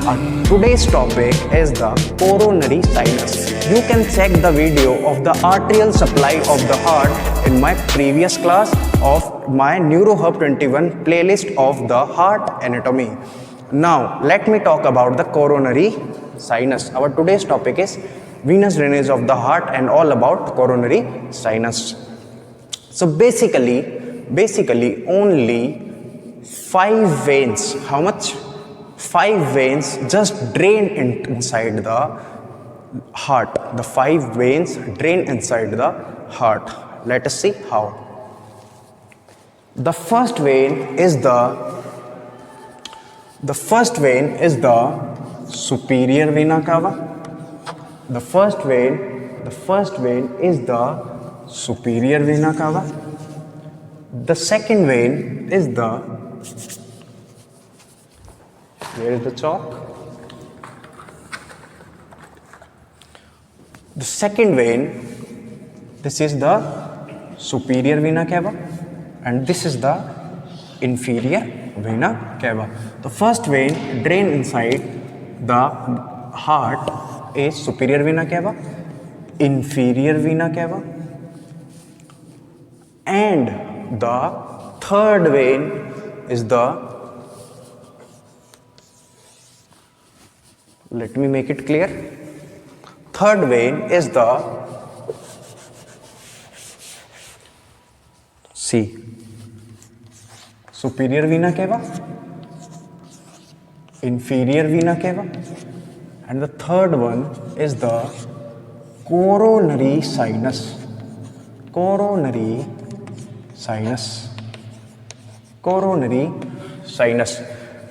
Today's topic is the coronary sinus. You can check the video of the arterial supply of the heart in my previous class of my NeuroHub 21 playlist of the heart anatomy. Now let me talk about the coronary sinus. Our today's topic is venous drainage of the heart and all about coronary sinus. So basically only 5 veins, how much? 5 veins just drain inside the heart. The 5 veins drain inside the heart. Let us see how. The first vein is the superior vena cava. The first vein is the superior vena cava. The second vein is the, where is the chalk? The second vein, this is the superior vena cava and this is the inferior vena cava. The first vein drain inside the heart is superior vena cava, inferior vena cava, and the third vein is the, let me make it clear. Third vein is the superior vena cava, inferior vena cava, and the third one is the coronary sinus. Coronary sinus.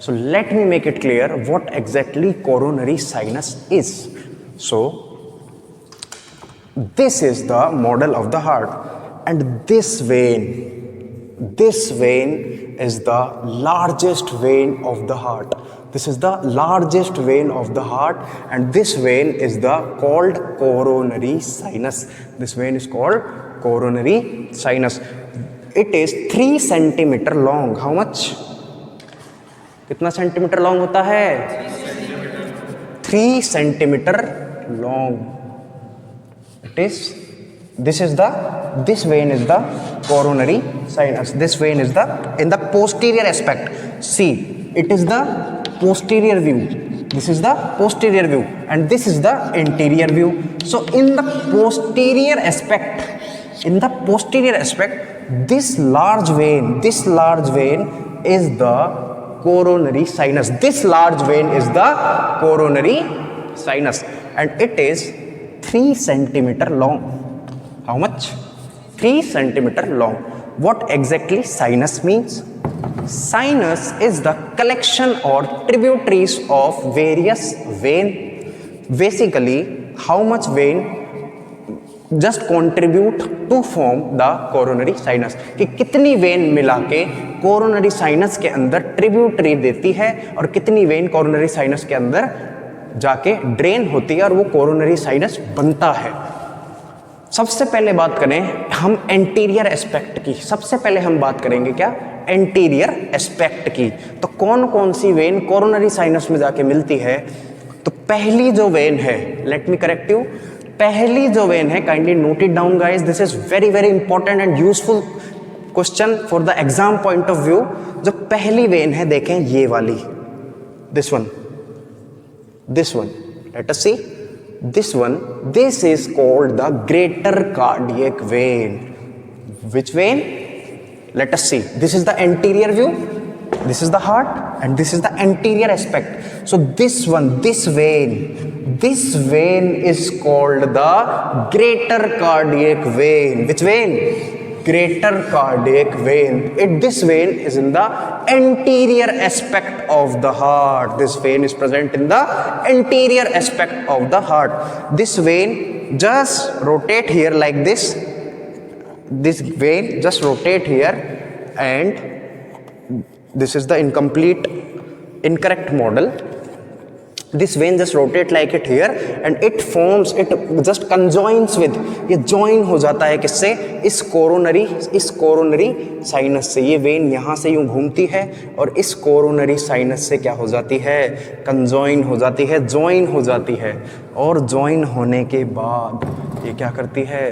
So let me make it clear what exactly coronary sinus is. So this is the model of the heart, and this vein is the largest vein of the heart. This is the largest vein of the heart, and this vein is called coronary sinus. This vein is called coronary sinus. It is 3 centimeter long. How much? कितना centimetre long होता है? 3 centimeter long. This vein is the coronary sinus. This vein is in the posterior aspect. See, it is the posterior view. This is the posterior view, and this is the anterior view. So in the posterior aspect, this large vein is the coronary sinus. This large vein is the coronary sinus, and it is 3 centimeter long. How much? 3 centimeter long. What exactly sinus means? Sinus is the collection or tributaries of various vein. Basically, how much vein just contribute to form the coronary sinus, कि कितनी when मिला के coronary sinus के अंदर tributary देती है और कितनी वेन कोरोनरी साइनस के अंदर जाके ड्रेन होती है और वो कोरोनरी साइनस बनता है. सबसे पहले बात करें हम एंटीरियर एस्पेक्ट की. सबसे पहले हम बात करेंगे क्या? एंटीरियर एस्पेक्ट की. तो कौन कौन सी वेन कोरोनरी साइनस में जाके मिलती है? तो पहली जो वेन है, लेट मी करेक्ट यू, पहली जो वेन है, kindly note it down guys, this is very very important and useful question for the exam point of view. जो पहली वेन है देखें ये वाली, this one, let us see this one. This is called the greater cardiac vein. Which vein? Let us see. This is the anterior view, this is the heart, and this is the anterior aspect. So this vein is called the greater cardiac vein. Which vein? Greater cardiac vein. This vein is in the anterior aspect of the heart. This vein is present in the anterior aspect of the heart. This vein just rotate here like this. This vein just rotate here, and this is the incorrect model. This vein just rotate like it here and it forms, it just conjoins with, ये join हो जाता है किससे, इस coronary sinus से। ये when यहाँ से यूं घूमती है और इस कोरोनरी साइनस से क्या हो जाती है, कंजॉइन हो जाती है, ज्वाइन हो जाती है। और ज्वाइन होने के बाद ये क्या करती है,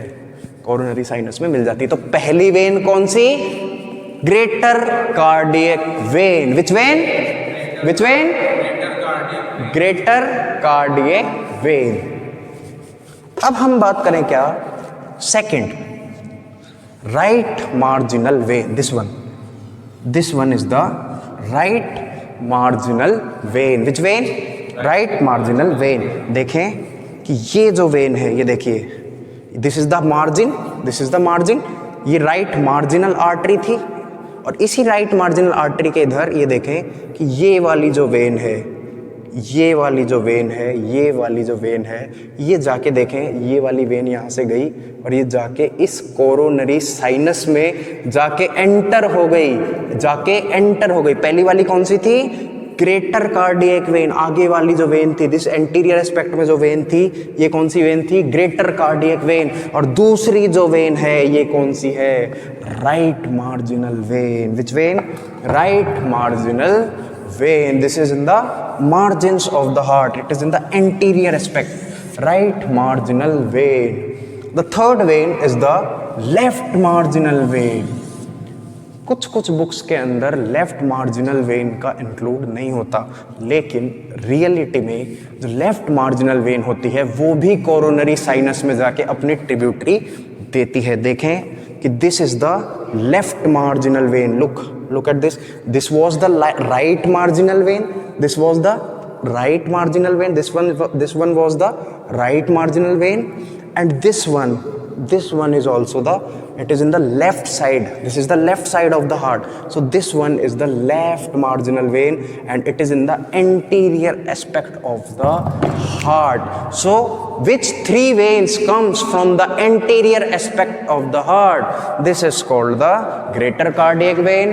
कोरोनरी साइनस में मिल जाती है। तो पहली वेन कौन सी, greater cardiac vein. Which vein, greater cardiac vein. अब हम बात करें क्या, second, right marginal vein. This one is the right marginal vein. Which vein, right marginal vein. देखें कि ये जो वेन है, ये देखिए, दिस इज द मार्जिन, ये राइट मार्जिनल आर्टरी थी। और इसी राइट मार्जिनल आर्टरी के इधर ये देखें कि ये वाली जो वेन है, ये वाली जो वेन है, ये जाके देखें, ये वाली वेन यहाँ से गई और ये जाके इस कोरोनरी साइनस में जाके एंटर हो गई। पहली वाली कौन सी थी, ग्रेटर कार्डियक वेन। आगे वाली जो वेन थी, दिस एंटीरियर एस्पेक्ट में जो वेन थी, ये कौन सी वेन थी, ग्रेटर कार्डियक वेन। और दूसरी जो वेन है ये कौन सी है, right marginal vein. Which vein, right marginal vein. This is in the margins of the heart. It is in the anterior aspect, right marginal vein. The third vein is the left marginal vein. कुछ books के अंदर left marginal when का include नहीं होता, लेकिन reality में जो left marginal when होती है वो भी कोरोनरी साइनस में जाके अपनी ट्रिब्यूटरी देती है। देखें कि this is the left marginal when. Look at this. This was the right marginal vein. This was the right marginal vein. This one was the right marginal vein, and this one is also it is in the left side. This is the left side of the heart. So this one is the left marginal vein, and it is in the anterior aspect of the heart. So which three veins comes from the anterior aspect of the heart? This is called the greater cardiac vein,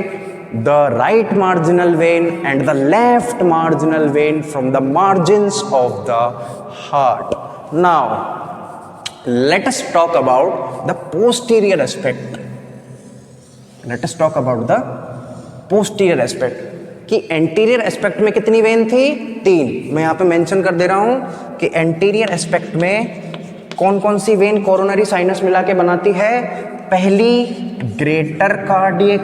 the right marginal vein, and the left marginal vein from the margins of the heart. Now let us talk about the posterior aspect. कि anterior aspect में कितनी when थी, 3। मैं यहाँ पे mention कर दे रहा हूँ कि एंटीरियर एस्पेक्ट में कौन कौन सी वेन कोरोनरी साइनस मिला के बनाती है। पहली ग्रेटर कार्डियक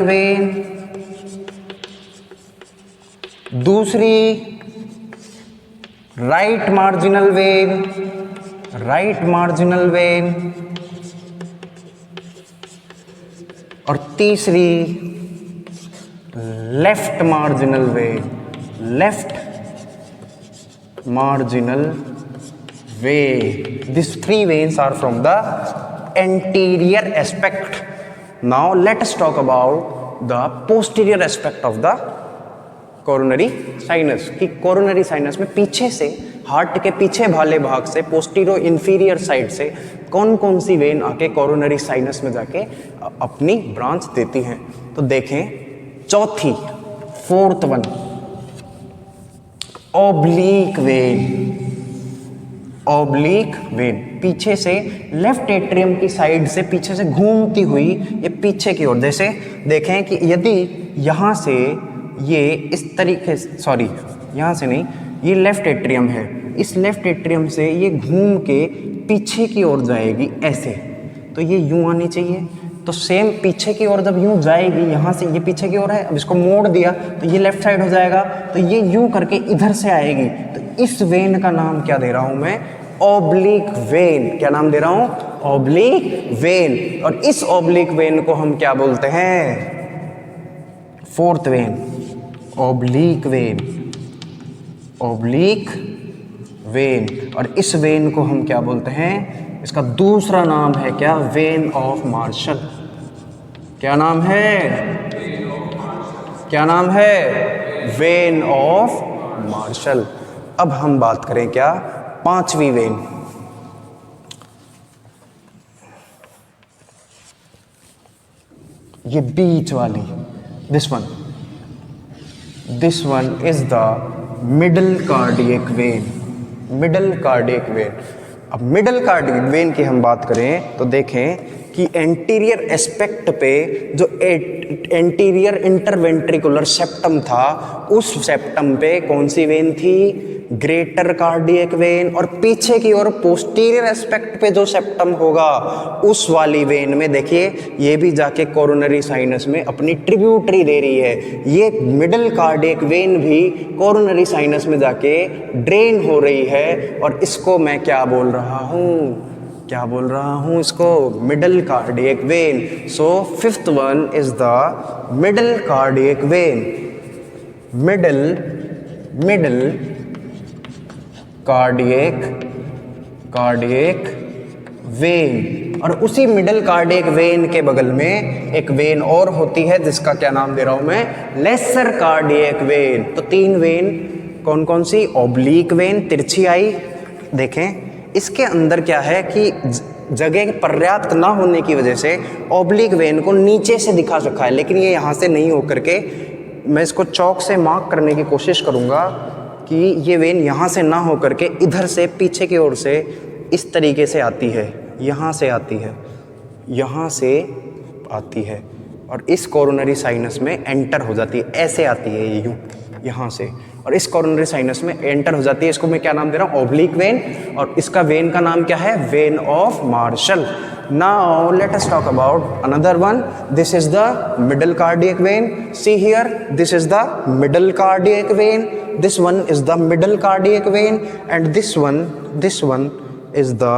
वेन, दूसरी राइट मार्जिनल वेन, और तीसरी left marginal vein. These 3 veins are from the anterior aspect. Now let us talk about the posterior aspect of the coronary sinus. कि coronary sinus में पीछे से, हार्ट के पीछे वाले भाग से, पोस्टीरो इंफीरियर साइड से कौन कौन सी वेन आके कोरोनरी साइनस में जाके अपनी ब्रांच देती हैं। तो देखें चौथी, फोर्थ वन, ऑब्लीक वेन। पीछे से लेफ्ट एट्रियम की साइड से पीछे से घूमती हुई ये पीछे की ओर, जैसे देखें कि यदि यहाँ से ये इस तरीके से, सॉरी यहाँ से नहीं, ये लेफ्ट एट्रियम है, इस लेफ्ट एट्रियम से ये घूम के पीछे की ओर जाएगी ऐसे, तो ये यूं आनी चाहिए। तो सेम पीछे की ओर जब यूं जाएगी, यहाँ से ये पीछे की ओर है, अब इसको मोड़ दिया तो ये लेफ्ट साइड हो जाएगा, तो ये यूं करके इधर से आएगी। तो इस वेन का नाम क्या दे रहा हूं मैं, ऑब्लिक वेन। क्या नाम दे रहा हूं, ऑब्लिक वेन। और इस ऑब्लिक वेन को हम क्या बोलते हैं, फोर्थ वेन, ऑब्लिक वेन। और इस वेन को हम क्या बोलते हैं, इसका दूसरा नाम है क्या, वेन ऑफ मार्शल। क्या नाम है, वेन ऑफ मार्शल। अब हम बात करें क्या, पांचवी वेन, ये बीच वाली, This one is the middle cardiac vein. Middle cardiac vein. अब मिडल कार्डियक वेन की हम बात करें तो देखें कि एंटीरियर एस्पेक्ट पे जो एंटीरियर इंटरवेंट्रिकुलर सेप्टम था, उस सेप्टम पे कौन सी वेन थी? Greater cardiac vein. और पीछे की ओर पोस्टीरियर एस्पेक्ट पे जो सेप्टम होगा उस वाली वेन में देखिए ये भी जाके कोरोनरी साइनस में अपनी ट्रिब्यूटरी दे रही है. ये मिडल कार्डियक वेन भी कोरोनरी साइनस में जाके ड्रेन हो रही है. और इसको मैं क्या बोल रहा हूँ? क्या बोल रहा हूँ इसको? Middle cardiac when. So fifth one is the middle cardiac when. Middle cardiac vein. और उसी मिडल कार्डियक वेन के बगल में एक वेन और होती है जिसका क्या नाम दे रहा हूं मैं? Lesser cardiac vein. तो तीन वेन कौन कौन सी? ऑब्लिक वेन, तिरछी आई. देखें इसके अंदर क्या है कि जगह पर्याप्त ना होने की वजह से ऑब्लिक वेन को नीचे से दिखा रखा है, लेकिन ये यहाँ से नहीं होकर के, मैं इसको चौक से मार्क करने की कोशिश करूँगा कि ये वेन यहाँ से ना हो करके इधर से पीछे की ओर से इस तरीके से आती है. यहाँ से आती है, यहाँ से आती है और इस कोरोनरी साइनस में एंटर हो जाती है. ऐसे आती है ये यूँ यहाँ से और इस कोरोनरी साइनस में एंटर हो जाती है. इसको मैं क्या नाम दे रहा हूँ? Oblique vein. और इसका वेन का नाम क्या है? Vein of Marshall. Now let us talk about another one. This is the middle cardiac vein. See here, this is the middle cardiac vein. This one is the middle cardiac vein, and this one is the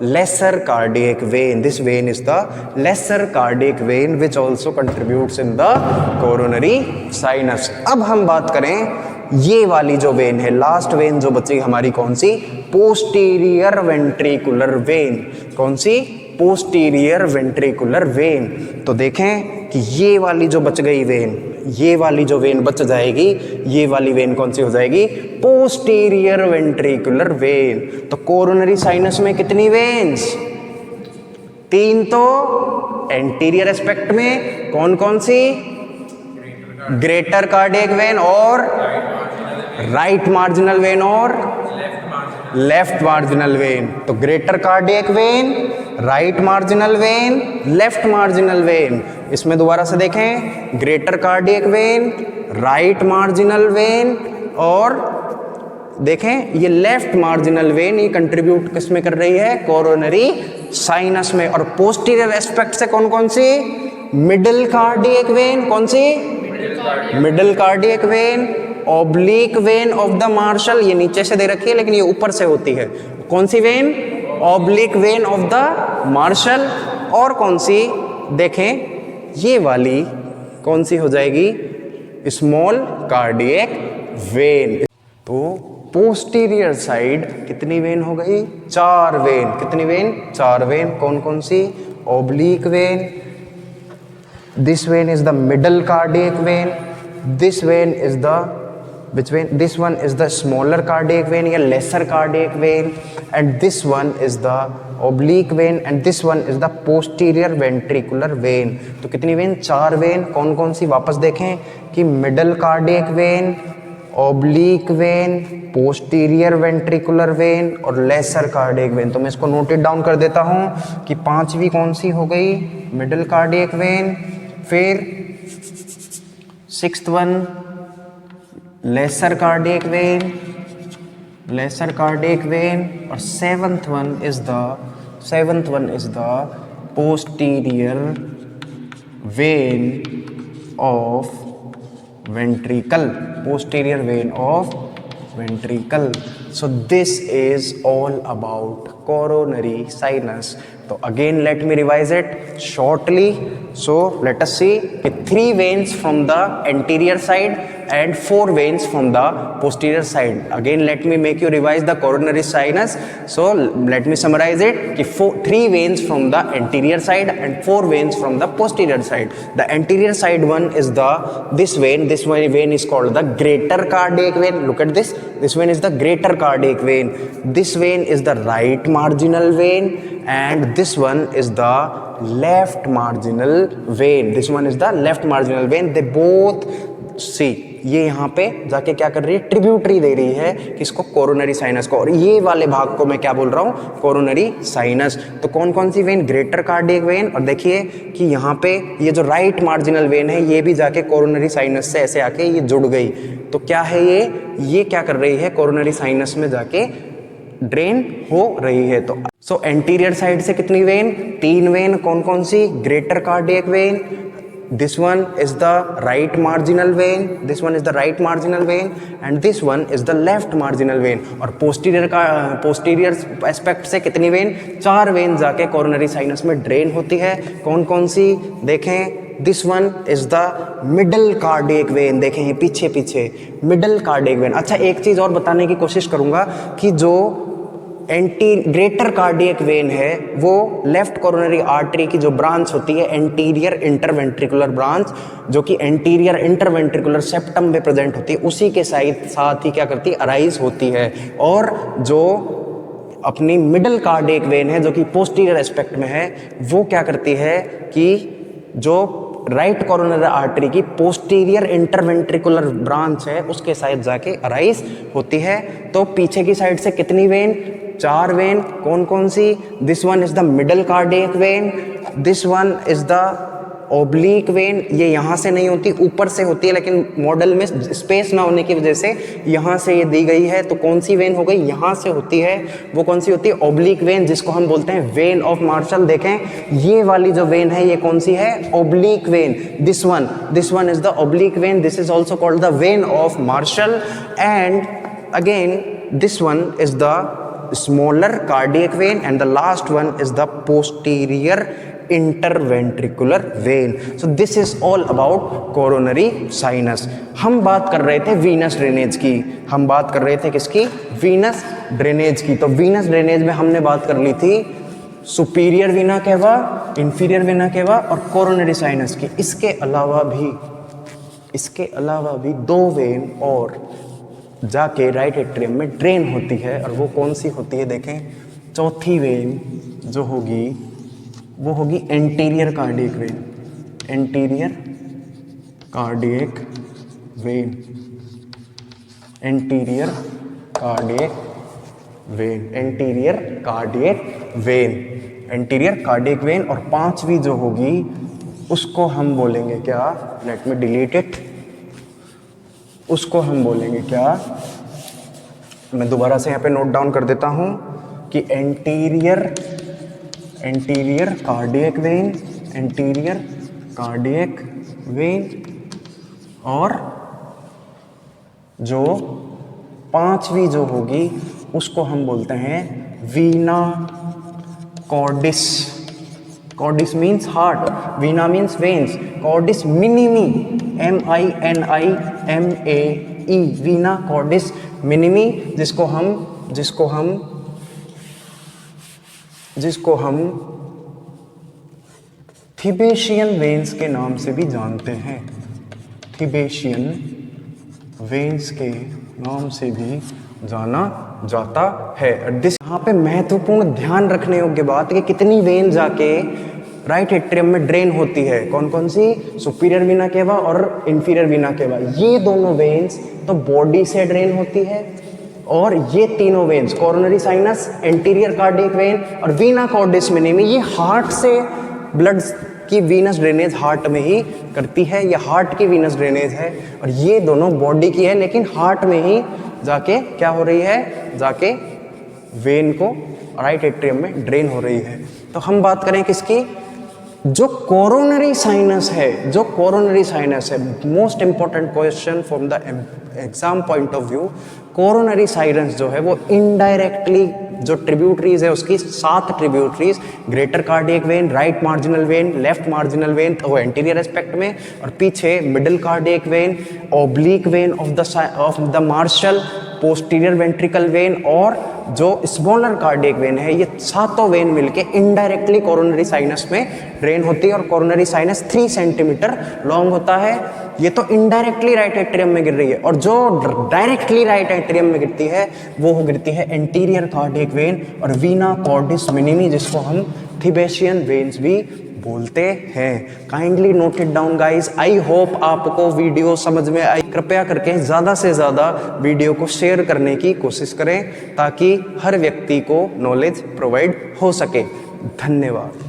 lesser cardiac vein. This vein is the lesser cardiac vein which also contributes in the coronary sinus. अब हम बात करें ये वाली जो vein है, last when जो बची हमारी, कौन सी? Posterior ventricular when. कौन सी? Posterior ventricular when. तो देखें कि ये वाली जो बच गई वेन, ये वाली जो वेन बच जाएगी, ये वाली वेन कौन सी हो जाएगी? Posterior ventricular when. तो कोरोनरी साइनस में कितनी वेन्स? तीन. तो एंटीरियर एस्पेक्ट में कौन कौन सी? ग्रेटर कार्डियक वेन और राइट मार्जिनल वेन और लेफ्ट मार्जिनल वेन. तो greater cardiac vein, right marginal vein, left marginal when. इसमें दोबारा से देखें, greater cardiac vein, right marginal when और देखें ये लेफ्ट मार्जिनल वेन. ये कंट्रीब्यूट किस में कर रही है? कोरोनरी साइनस में. और पोस्टीरियर एस्पेक्ट से कौन कौन सी? Middle cardiac vein. कौन सी? Middle cardiac vein, oblique vein of the Marshall. ये नीचे से दे रखी है लेकिन ये ऊपर से होती है. कौन सी vein? Oblique vein of the Marshall. और कौन सी? देखें ये वाली कौन सी हो जाएगी? Small cardiac vein. तो पोस्टीरियर साइड कितनी वेन हो गई? 4 वेन. कितनी वेन? 4 वेन. कौन कौन सी? Oblique vein. This vein is the middle cardiac vein. This vein is the which vein? This one is the smaller cardiac vein या lesser cardiac vein, and this one is the oblique vein, and this one is the posterior ventricular vein. तो कितनी when? 4 vein. कौन कौन सी? वापस देखें कि middle cardiac vein, oblique vein, posterior ventricular vein और lesser cardiac vein. तो मैं इसको नोटेड डाउन कर देता हूँ कि 5वीं कौन सी हो गई? middle cardiac vein. फिर 6th one lesser cardiac vein, lesser cardiac vein. और 7th one is the posterior vein of ventricle. Posterior vein of ventricle. So this is all about coronary sinus. So again let me revise it shortly. So let us see 3 veins from the anterior side and 4 veins from the posterior side. Again let me make you revise the coronary sinus. So let me summarize it कि 3 veins from the anterior side and 4 veins from the posterior side. The anterior side one is this vein. This vein is called the greater cardiac vein. Look at this. This vein is the greater cardiac vein. This vein is the right marginal vein and this one is the left marginal vein. This one is the left marginal vein. They both see, ये यहाँ पे जाके क्या कर रही है, tributary दे रही है किसको, कोरोनरी साइनस को, और ये वाले भाग को मैं क्या बोल रहा हूँ, कोरोनरी साइनस। तो कौन कौन सी वेन, ग्रेटर कार्डियक वेन, और देखिए कि यहाँ पे ये जो राइट मार्जिनल वेन है ये भी जाके कोरोनरी साइनस से ऐसे आके ये जुड़ गई। तो क्या है ये क्या कर रही है, कोरोनरी साइनस में जाके ड्रेन हो रही है। तो सो एंटीरियर साइड से कितनी वेन, 3 वेन, कौन कौन सी, greater cardiac vein, this one is the right marginal vein, this one is the right marginal vein and this one is the left marginal vein। और पोस्टीरियर एस्पेक्ट से कितनी when, 4 when जाके coronary sinus में drain होती है। कौन कौन सी, देखें, this one is the middle cardiac when, देखें ये पीछे पीछे मिडल कार्डियक वेन। अच्छा, एक चीज और बताने की कोशिश करूंगा कि जो ग्रेटर कार्डियक वेन है वो लेफ्ट कोरोनरी आर्टरी की जो ब्रांच होती है, एंटीरियर इंटरवेंट्रिकुलर ब्रांच, जो कि एंटीरियर इंटरवेंट्रिकुलर सेप्टम में प्रेजेंट होती है, उसी के साथ ही क्या करती है, अराइज होती है। और जो अपनी मिडल कार्डियक वेन है जो कि पोस्टीरियर एस्पेक्ट में है, वो क्या करती है कि जो राइट कोरोनरी आर्टरी की पोस्टीरियर इंटरवेंट्रिकुलर ब्रांच है उसके साइड जाके अराइज होती है। तो पीछे की साइड से कितनी वेन, 4 वेन, कौन कौन सी, this one is the middle cardiac vein, this one is the oblique vein, ये यहाँ से नहीं होती, ऊपर से होती है, लेकिन मॉडल में स्पेस ना होने की वजह से यहाँ से ये दी गई है। तो कौन सी वेन हो गई, यहाँ से होती है, वो कौन सी होती है, ओब्लिक वेन, जिसको हम बोलते हैं वेन ऑफ मार्शल। देखें ये वाली जो वेन है ये कौन सी है, oblique vein, this one is the oblique vein, this is also called the vein of Marshall. And again this one is the smaller cardiac vein and the last one is the posterior interventricular vein. So this is all about coronary sinus. हम बात कर रहे थे Venus drainage की, हम बात कर रहे थे किसकी, वीनस ड्रेनेज की। तो वीनस ड्रेनेज में हमने बात कर ली थी सुपीरियर वीना केवा, इंफीरियर वीना केवा और कोरोनरी साइनस की। इसके अलावा भी 2 वेन और जाके राइट एट्रियम में ड्रेन होती है, और वो कौन सी होती है, देखें, चौथी वेन जो होगी वो होगी anterior cardiac vein, anterior cardiac vein, anterior cardiac vein, anterior cardiac vein, anterior cardiac vein. और 5वीं जो होगी उसको हम बोलेंगे क्या, लेट मी डिलीट इट, उसको हम बोलेंगे क्या, मैं दोबारा से यहाँ पे नोट डाउन कर देता हूँ कि anterior cardiac vein, anterior cardiac vein, और जो 5वीं जो होगी उसको हम बोलते हैं vena cordis. Cordis means heart, vena means veins, cordis minimae, MINIMAE, vena cordis minimae, जिसको हम थिबेशियन वेन्स के नाम से भी जानते हैं, थिबेशियन वेन्स के नाम से भी जाना जाता है। यहाँ पे महत्वपूर्ण ध्यान रखने योग्य बात है कि कितनी वेन जाके राइट एट्रियम में ड्रेन होती है, कौन कौन सी, सुपीरियर वीना केवा और इंफीरियर वीना केवा। ये दोनों वेन्स तो बॉडी से ड्रेन होती है, और ये तीनों veins, coronary sinus, anterior cardiac vein और वीना कॉर्डिस मिनिमी, ये हार्ट से ब्लड की वीनस ड्रेनेज हार्ट में ही करती है, ये हार्ट की वीनस ड्रेनेज है। और ये दोनों बॉडी की है, लेकिन हार्ट में ही जाके क्या हो रही है, जाके वेन को राइट एट्रियम में ड्रेन हो रही है। तो हम बात करें किसकी, जो कोरोनरी साइनस है, जो कोरोनरी साइनस है, most important question from the exam point of view, coronary sinus जो है वो इनडायरेक्टली जो ट्रिब्यूटरीज है उसकी 7 tributaries, greater cardiac vein, right marginal vein, left marginal vein वो एंटीरियर एस्पेक्ट में, और पीछे middle cardiac vein, oblique vein of the Marshall, posterior ventricle vein और जो स्मॉलर कार्डियक वेन है, ये 7 वेन मिलके इनडायरेक्टली कोरोनरी साइनस में ड्रेन होती है। और कोरोनरी साइनस 3 सेंटीमीटर लॉन्ग होता है। ये तो इनडायरेक्टली राइट एट्रियम में गिर रही है, और जो डायरेक्टली राइट एट्रियम में गिरती है वो गिरती है एंटीरियर कार्डियक वेन और वीना कॉर्डिस मिनिमी, जिसको हम थिबेशियन वेन्स भी बोलते हैं। Kindly note it down guys. I hope आपको वीडियो समझ में आई। कृपया करके ज़्यादा से ज़्यादा वीडियो को शेयर करने की कोशिश करें ताकि हर व्यक्ति को नॉलेज प्रोवाइड हो सके। धन्यवाद।